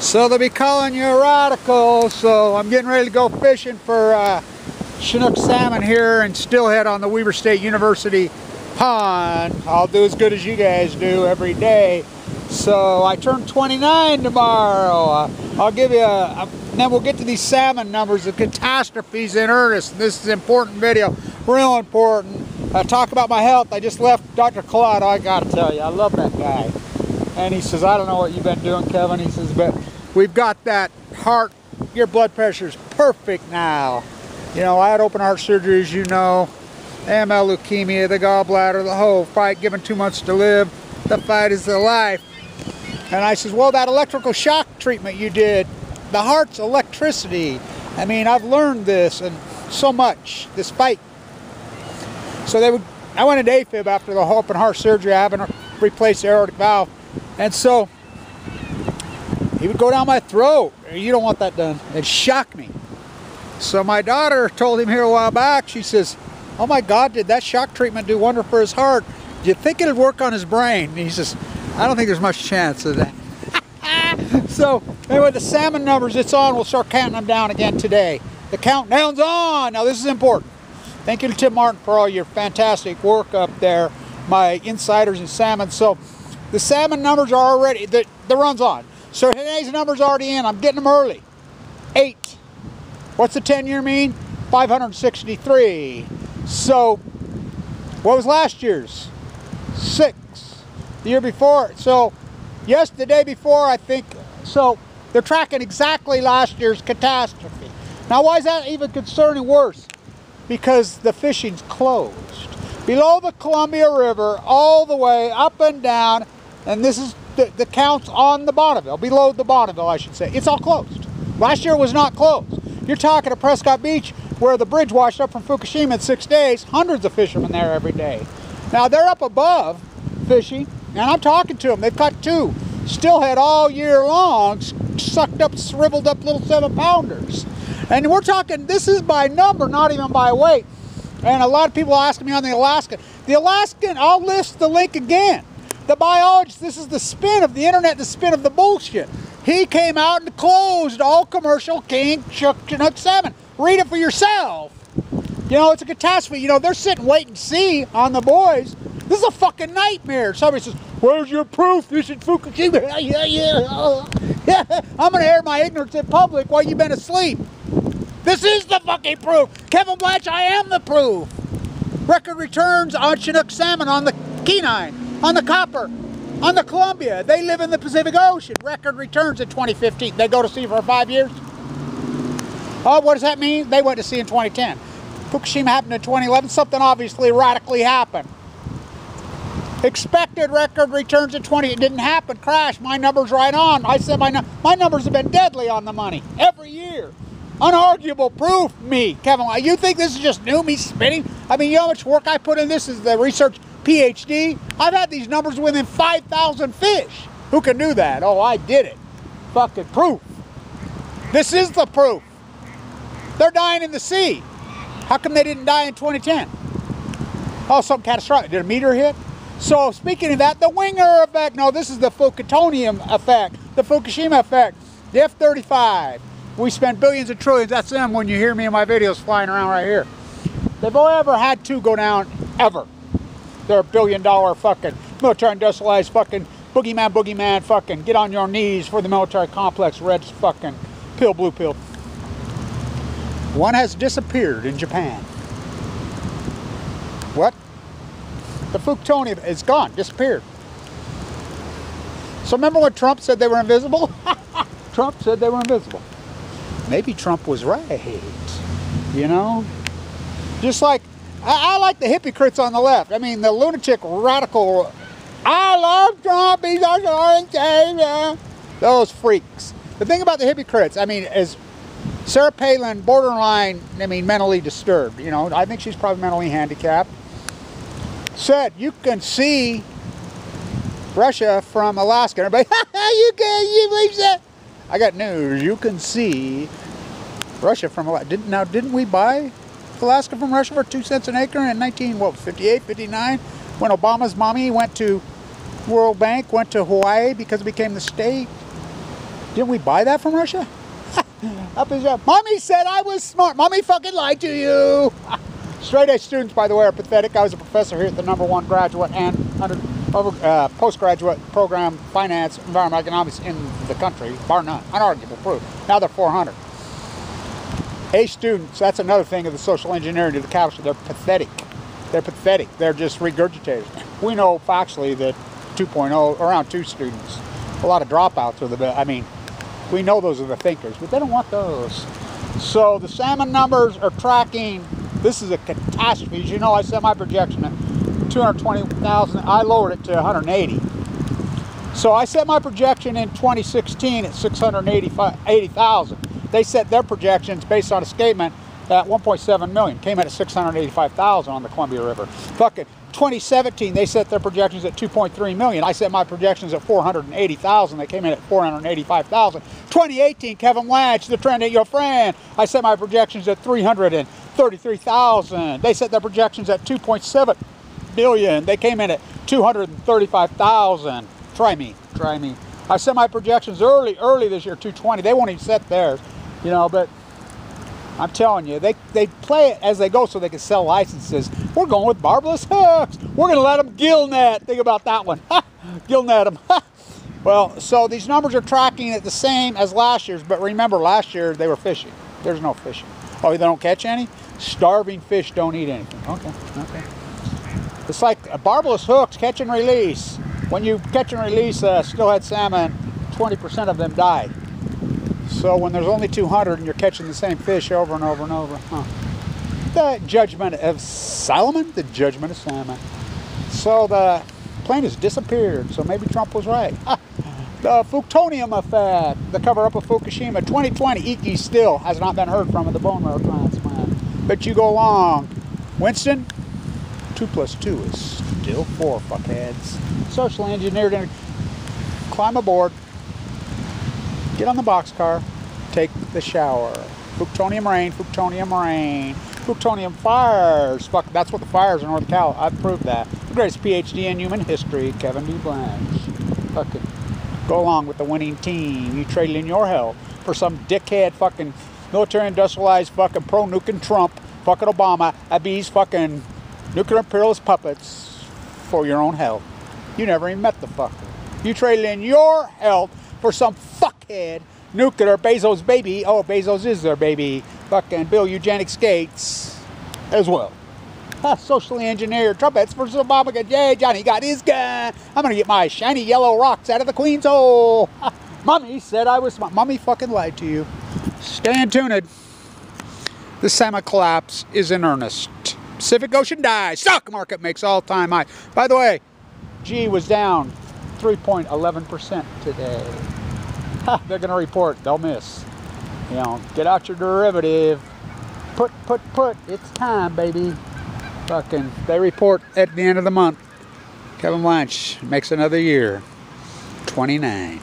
So they'll be calling you a radical. So I'm getting ready to go fishing for Chinook salmon here in Stillhead on the Weber State University pond. I'll do as good as you guys do every day. So I turn 29 tomorrow. I'll give you then we'll get to these salmon numbers. The catastrophes in earnest. This is an important video, real important. I talk about my health. I just left Dr. Claude. I gotta tell you, I love that guy. And he says, I don't know what you've been doing, Kevin. He says, but we've got that heart, your blood pressure's perfect now. You know, I had open heart surgery, as you know, AML, leukemia, the gallbladder, the whole fight, given 2 months to live. The fight is the life. And I says, well, that electrical shock treatment you did, the heart's electricity. I mean, I've learned this and so much, this fight. So I went into AFib after the open heart surgery. I haven't replaced the aortic valve. And so he would go down my throat. You don't want that done. It shocked me. So my daughter told him here a while back, she says, oh my God, did that shock treatment do wonder for his heart? Do you think it'd work on his brain? And he says, I don't think there's much chance of that. So anyway, the salmon numbers, it's on. We'll start counting them down again today. The countdown's on. Now this is important. Thank you to Tim Martin for all your fantastic work up there, my insiders in salmon. So the salmon numbers are already, the run's on. So today's numbers already in. I'm getting them early. 8. What's the 10-year mean? 563. So what was last year's? 6. The year before. So yes, the day before, I think. So they're tracking exactly last year's catastrophe. Now why is that even concerning worse? Because the fishing's closed. Below the Columbia River, all the way up and down, and this is the counts on the Bonneville, below the Bonneville, I should say. It's all closed. Last year was not closed. You're talking at Prescott Beach, where the bridge washed up from Fukushima in 6 days, hundreds of fishermen there every day. Now they're up above fishing, and I'm talking to them. They've caught 2 stillhead all year long, sucked up, shriveled up little 7-pounders. And we're talking, this is by number, not even by weight. And a lot of people asking me on the Alaskan. The Alaskan, I'll list the link again. The biologist, this is the spin of the internet, the spin of the bullshit. He came out and closed all commercial king Chinook salmon. Read it for yourself. You know, it's a catastrophe. You know, they're sitting wait and see on the boys. This is a fucking nightmare. Somebody says, where's your proof? This is Fukushima. Yeah. I'm going to air my ignorance in public while you've been asleep. This is the fucking proof. Kevin Blanch, I am the proof. Record returns on Chinook salmon, on the Kenai, on the Copper, on the Columbia. They live in the Pacific Ocean. Record returns in 2015. They go to sea for 5 years. Oh, what does that mean? They went to sea in 2010. Fukushima happened in 2011. Something obviously radically happened. Expected record returns in 20. It didn't happen. Crash. My number's right on. I said my numbers have been deadly on the money every year. Unarguable proof. Me, Kevin. You think this is just new? Me spinning? I mean, you know how much work I put in this? Is the research Ph.D. I've had these numbers within 5,000 fish. Who can do that? Oh, I did it. Fucking proof. This is the proof. They're dying in the sea. How come they didn't die in 2010? Oh, something catastrophic. Did a meteor hit? So speaking of that, the Winger effect. No, this is the Fukushima effect. The Fukushima effect. The F-35. We spend billions and trillions. That's them when you hear me in my videos flying around right here. They've only ever had 2 go down, ever. They're $1 billion fucking military industrialized fucking boogeyman fucking get on your knees for the military complex. Red fucking pill, blue pill. One has disappeared in Japan. What? The Fukushima is gone, disappeared. So remember when Trump said they were invisible? Trump said they were invisible. Maybe Trump was right, you know? Just like, I like the hypocrites on the left. I mean, the lunatic radical, I love Trump, he's our savior. Those freaks. The thing about the hypocrites, I mean, is Sarah Palin, borderline, I mean, mentally disturbed, you know? I think she's probably mentally handicapped. Said, you can see Russia from Alaska. Everybody, you believe that? I got news. You can see Russia from Alaska. Didn't we buy Alaska from Russia for 2 cents an acre in 58, 59? When Obama's mommy went to World Bank, went to Hawaii because it became the state. Didn't we buy that from Russia? Up his up. Mommy said I was smart. Mommy fucking lied to you. Straight A students, by the way, are pathetic. I was a professor here at the #1 graduate and postgraduate program, finance, environmental economics in the country, bar none, unarguable proof. Now they're 400. A students, that's another thing of the social engineering of the capital. They're pathetic. They're pathetic. They're just regurgitators. We know factually that 2.0, around 2 students, a lot of dropouts are the, I mean, we know those are the thinkers, but they don't want those. So the salmon numbers are tracking. This is a catastrophe. As you know, I set my projection at 220,000. I lowered it to 180. So I set my projection in 2016 at 680,000. They set their projections based on escapement at 1.7 million. Came in at 685,000 on the Columbia River. Fucking 2017, they set their projections at 2.3 million. I set my projections at 480,000. They came in at 485,000. 2018, Kevin Blanch, the trend at your friend. I set my projections at 333,000. They set their projections at 2.7 million. They came in at 235,000. Try me, try me. I set my projections early this year, 220. They won't even set theirs, you know, but I'm telling you, they play it as they go so they can sell licenses. We're going with barbless hooks. We're going to let them gill net. Think about that one. Gill net them. Well, so these numbers are tracking at the same as last year's, but remember, last year they were fishing. There's no fishing. Oh, they don't catch any? Starving fish don't eat anything. Okay, okay. It's like barbless hooks, catch and release. When you catch and release steelhead salmon, 20% of them die. So when there's only 200 and you're catching the same fish over and over and over, the judgment of Solomon, the judgment of salmon. So the plane has disappeared, so maybe Trump was right. The Fuktonium Effect, the cover-up of Fukushima, 2020, Iki still has not been heard from in the bone marrow transplant. But you go along. Winston, 2 + 2 is still 4, fuckheads. Socially engineered, and climb aboard. Get on the boxcar, take the shower. Fuktonium rain, Fuktonium rain. Fuktonium fires. Fuck, that's what the fires in North Cal. I've proved that. The greatest Ph.D. in human history, Kevin D. Blanch. Fucking go along with the winning team. You traded in your health for some dickhead fucking military industrialized fucking pro-nuking Trump, fucking Obama, Abiy's fucking nuclear imperialist puppets for your own health. You never even met the fucker. You traded in your health for some fuckhead nuclear Bezos baby. Oh, Bezos is their baby. Fucking Bill Eugenics Gates as well. Socially engineered trumpets versus Obama. Yay, Johnny got his gun. I'm gonna get my shiny yellow rocks out of the Queen's hole. Mommy said I was smart. Mommy fucking lied to you. Stay tuned. The salmon collapse is in earnest. Pacific Ocean dies. Stock market makes all-time high. By the way, G was down 3.11% today. They're going to report. They'll miss. You know, get out your derivative. Put. It's time, baby. Fucking, they report at the end of the month. Kevin Blanch makes another year. 29.